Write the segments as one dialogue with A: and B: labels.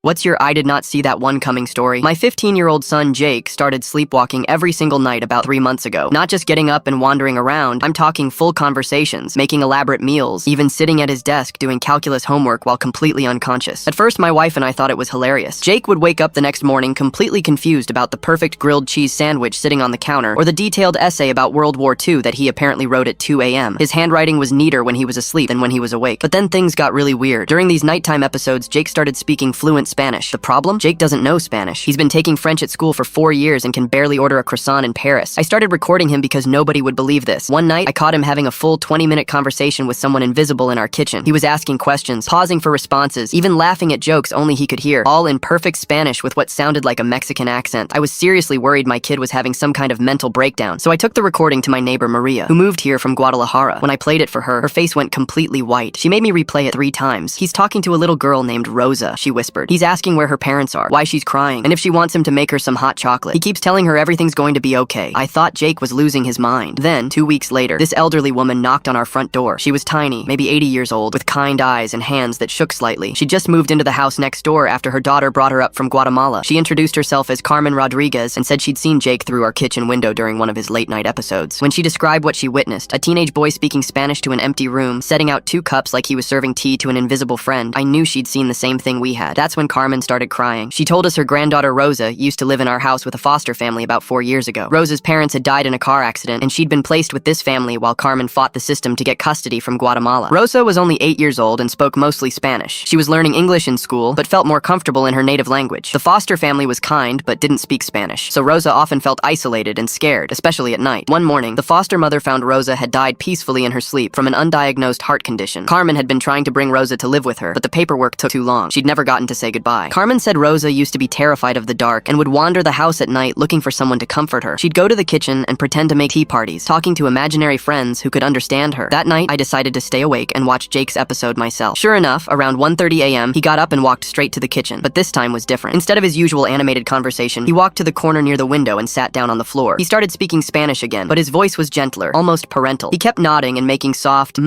A: What's your I did not see that one coming story? My 15-year-old son Jake started sleepwalking every single night about 3 months ago. Not just getting up and wandering around, I'm talking full conversations, making elaborate meals, even sitting at his desk doing calculus homework while completely unconscious. At first, my wife and I thought it was hilarious. Jake would wake up the next morning completely confused about the perfect grilled cheese sandwich sitting on the counter, or the detailed essay about World War II that he apparently wrote at 2 a.m. His handwriting was neater when he was asleep than when he was awake. But then things got really weird. During these nighttime episodes, Jake started speaking fluent Spanish. The problem? Jake doesn't know Spanish. He's been taking French at school for 4 years and can barely order a croissant in Paris. I started recording him because nobody would believe this. One night, I caught him having a full 20-minute conversation with someone invisible in our kitchen. He was asking questions, pausing for responses, even laughing at jokes only he could hear, all in perfect Spanish with what sounded like a Mexican accent. I was seriously worried my kid was having some kind of mental breakdown, so I took the recording to my neighbor Maria, who moved here from Guadalajara. When I played it for her, her face went completely white. She made me replay it 3 times. He's talking to a little girl named Rosa, she whispered. He's asking where her parents are, why she's crying, and if she wants him to make her some hot chocolate. He keeps telling her everything's going to be okay. I thought Jake was losing his mind. Then, 2 weeks later, this elderly woman knocked on our front door. She was tiny, maybe 80 years old, with kind eyes and hands that shook slightly. She just moved into the house next door after her daughter brought her up from Guatemala. She introduced herself as Carmen Rodriguez and said she'd seen Jake through our kitchen window during one of his late-night episodes. When she described what she witnessed, a teenage boy speaking Spanish to an empty room, setting out 2 cups like he was serving tea to an invisible friend, I knew she'd seen the same thing we had. That's when Carmen started crying. She told us her granddaughter Rosa used to live in our house with a foster family about 4 years ago. Rosa's parents had died in a car accident, and she'd been placed with this family while Carmen fought the system to get custody from Guatemala. Rosa was only 8 years old and spoke mostly Spanish. She was learning English in school, but felt more comfortable in her native language. The foster family was kind, but didn't speak Spanish, so Rosa often felt isolated and scared, especially at night. One morning, the foster mother found Rosa had died peacefully in her sleep from an undiagnosed heart condition. Carmen had been trying to bring Rosa to live with her, but the paperwork took too long. She'd never gotten to say goodbye. Carmen said Rosa used to be terrified of the dark and would wander the house at night looking for someone to comfort her. She'd go to the kitchen and pretend to make tea parties, talking to imaginary friends who could understand her. That night, I decided to stay awake and watch Jake's episode myself. Sure enough, around 1:30 a.m., he got up and walked straight to the kitchen, but this time was different. Instead of his usual animated conversation, he walked to the corner near the window and sat down on the floor. He started speaking Spanish again, but his voice was gentler, almost parental. He kept nodding and making soft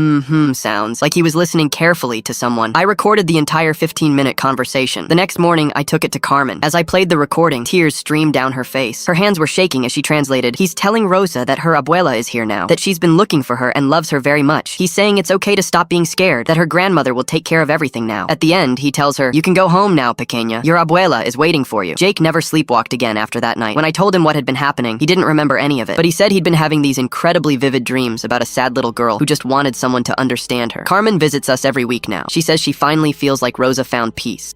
A: sounds, like he was listening carefully to someone. I recorded the entire 15-minute conversation. The next morning, I took it to Carmen. As I played the recording, tears streamed down her face. Her hands were shaking as she translated, "He's telling Rosa that her abuela is here now, that she's been looking for her and loves her very much. He's saying it's okay to stop being scared, that her grandmother will take care of everything now." At the end, he tells her, "You can go home now, pequeña. Your abuela is waiting for you." Jake never sleepwalked again after that night. When I told him what had been happening, he didn't remember any of it, but he said he'd been having these incredibly vivid dreams about a sad little girl who just wanted someone to understand her. Carmen visits us every week now. She says she finally feels like Rosa found peace.